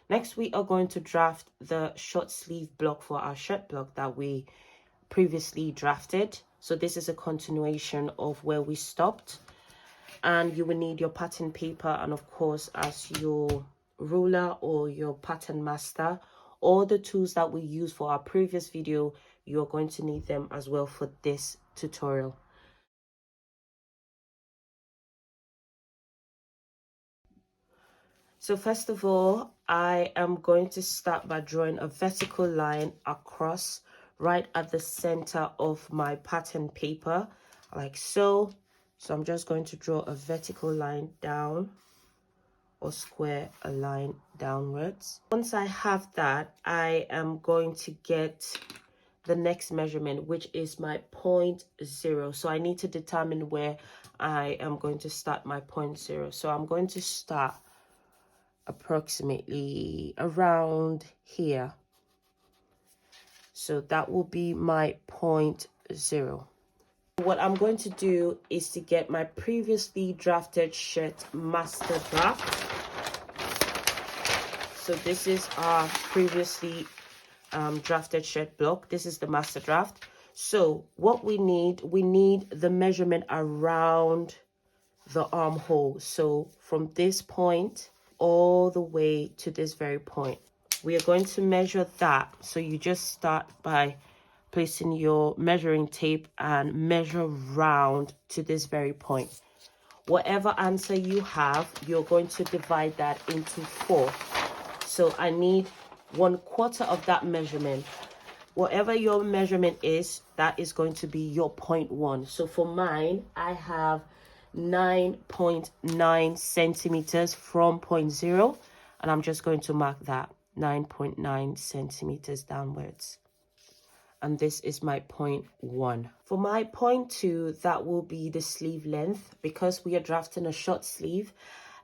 Next, we are going to draft the short sleeve block for our shirt block that we previously drafted. So this is a continuation of where we stopped. And you will need your pattern paper and of course as your ruler or your pattern master. All the tools that we used for our previous video, you're going to need them as well for this tutorial. So first of all, I am going to start by drawing a vertical line across right at the center of my pattern paper, like so. So I'm just going to draw a vertical line down or square a line downwards. Once I have that, I am going to get the next measurement, which is my 0.0. So I need to determine where I am going to start my 0.0. So I'm going to start approximately around here. So that will be my 0.0. What I'm going to do is to get my previously drafted shirt master draft. So this is our previously drafted shirt block. This is the master draft. So what we need the measurement around the armhole. So from this point all the way to this very point, we are going to measure that. So you just start by placing your measuring tape and measure round to this very point. Whatever answer you have, you're going to divide that into 4. So I need 1/4 of that measurement. Whatever your measurement is, that is going to be your 0.1. So for mine, I have 9.9 centimeters from 0.0, and I'm just going to mark that 9.9 centimeters downwards. And this is my 0.1. For my 0.2, that will be the sleeve length. Because we are drafting a short sleeve,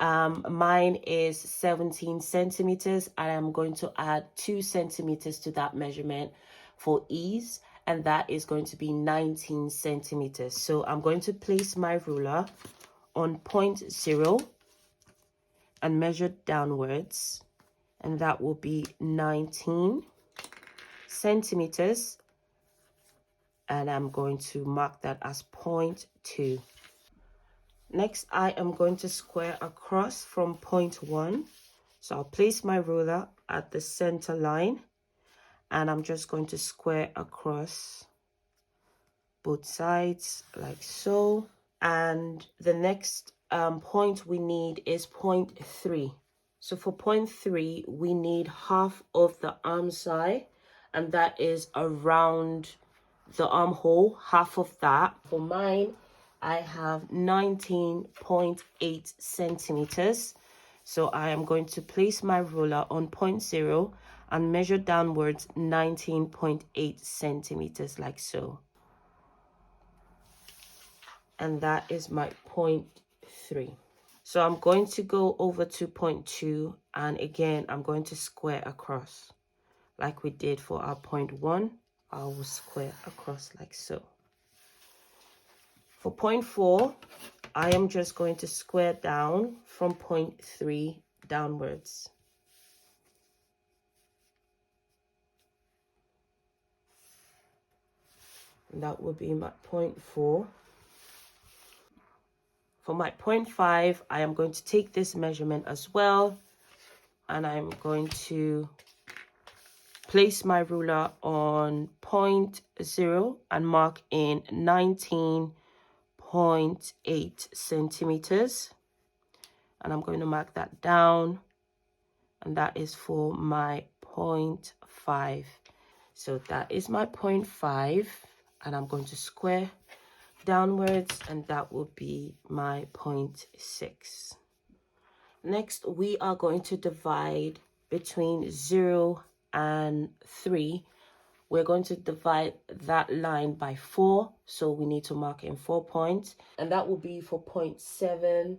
mine is 17 centimeters, and I'm going to add 2 centimeters to that measurement for ease, and that is going to be 19 centimeters. So I'm going to place my ruler on 0.0 and measure downwards, and that will be 19 centimeters, and I'm going to mark that as 0.2. Next, I am going to square across from 0.1. So I'll place my ruler at the center line, and I'm just going to square across both sides like so. And the next point we need is 0.3. So for 0.3, we need half of the arm side, and that is around the armhole, half of that. For mine, I have 19.8 centimeters. So I am going to place my ruler on 0.0 and measure downwards 19.8 centimeters like so. And that is my 0.3. So I'm going to go over to 0.2, and again I'm going to square across like we did for our 0.1. I will square across like so. For 0.4, I am just going to square down from 0.3 downwards. And that will be my 0.4. For my 0.5, I am going to take this measurement as well, and I'm going to place my ruler on 0.0 and mark in 19.8 centimeters. And I'm going to mark that down, and that is for my 0.5. So that is my 0.5, and I'm going to square downwards, and that will be my 0.6. Next, we are going to divide between 0 and 3. We're going to divide that line by 4, so we need to mark in 4 points, and that will be for 0.7,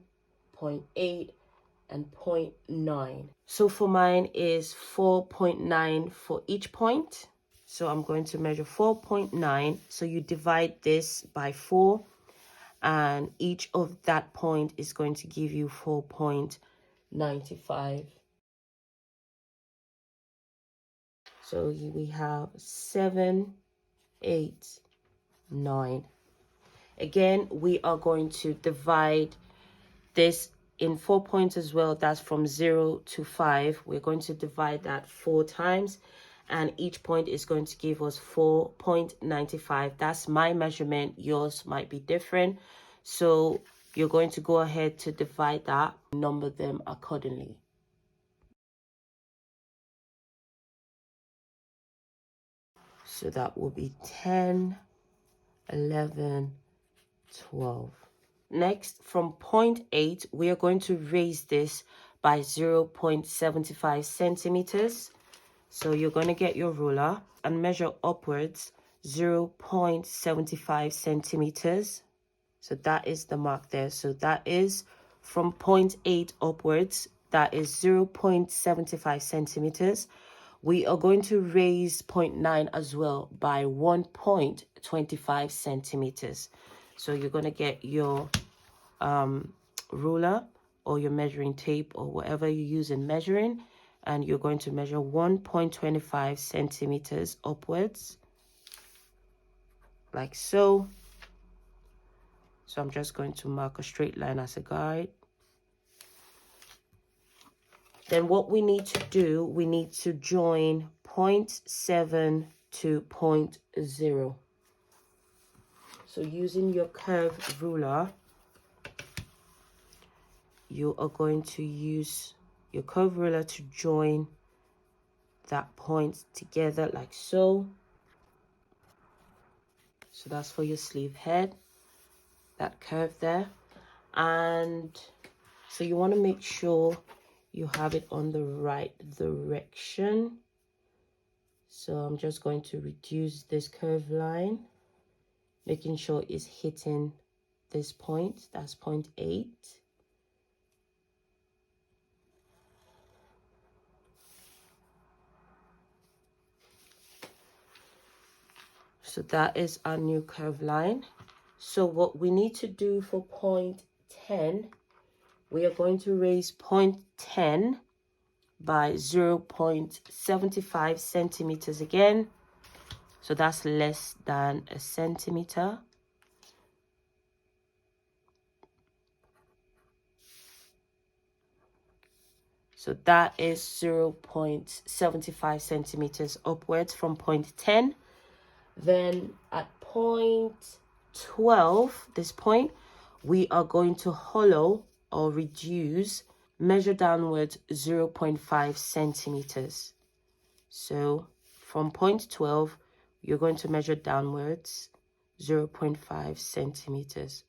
0.8, and 0.9. So for mine is 4.9 for each point. So I'm going to measure 4.9. So you divide this by 4, and each of that point is going to give you 4.95. So we have 7, 8, 9. Again, we are going to divide this in 4 points as well. That's from 0 to 5. We're going to divide that 4 times, and each point is going to give us 4.95. That's my measurement. Yours might be different. So you're going to go ahead to divide that, number them accordingly. So that will be 10, 11, 12. Next, from point 8, we are going to raise this by 0.75 centimeters. So you're going to get your ruler and measure upwards 0.75 centimeters. So that is the mark there. So that is from point 8 upwards. That is 0.75 centimeters. We are going to raise point 9 as well by 1.25 centimeters. So you're going to get your ruler or your measuring tape or whatever you use in measuring, and you're going to measure 1.25 centimeters upwards, like so. So I'm just going to mark a straight line as a guide. Then what we need to do, we need to join 0.7 to 0.0. So using your curved ruler, you are going to use your curved ruler to join that point together like so. So that's for your sleeve head, that curve there. And so you want to make sure you have it on the right direction. So I'm just going to reduce this curved line, making sure it's hitting this point. That's 0.8. So that is our new curved line. So what we need to do for 0.10, we are going to raise 0.10 by 0.75 centimeters again. So that's less than a centimeter. So that is 0.75 centimeters upwards from 0.10. Then at 0.12, this point, we are going to hollow or reduce, measure downwards 0.5 centimeters. So from 0.12, you're going to measure downwards 0.5 centimeters,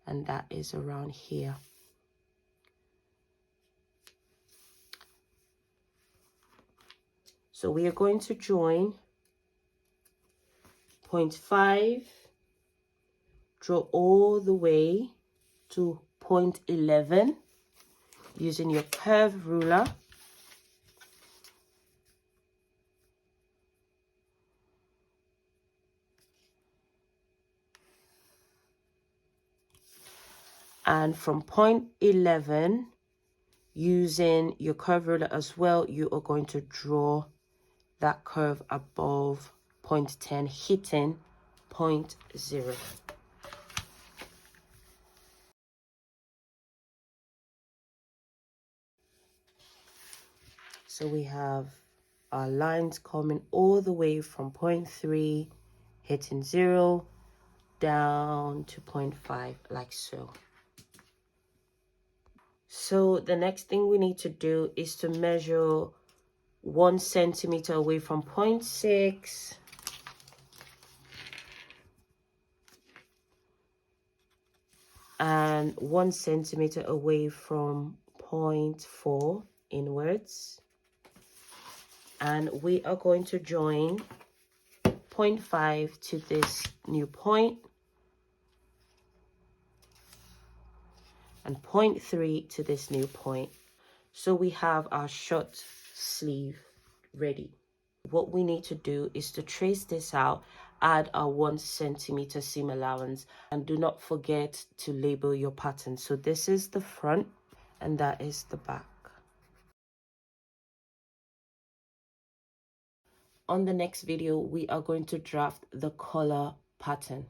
and that is around here. So we are going to join 0.5, draw all the way to 0.11 using your curved ruler. And from 0.11, using your curved ruler as well, you are going to draw that curve above 0.10, hitting 0.0. So we have our lines coming all the way from 0.3, hitting 0, down to 0.5, like so. So the next thing we need to do is to measure 1 centimeter away from 0.6. And 1 centimeter away from 0.4 inwards. And we are going to join 0.5 to this new point and 0.3 to this new point. So we have our short sleeve ready. What we need to do is to trace this out, add our 1 centimeter seam allowance, and do not forget to label your pattern. So this is the front and that is the back. on the next video, we are going to draft the collar pattern.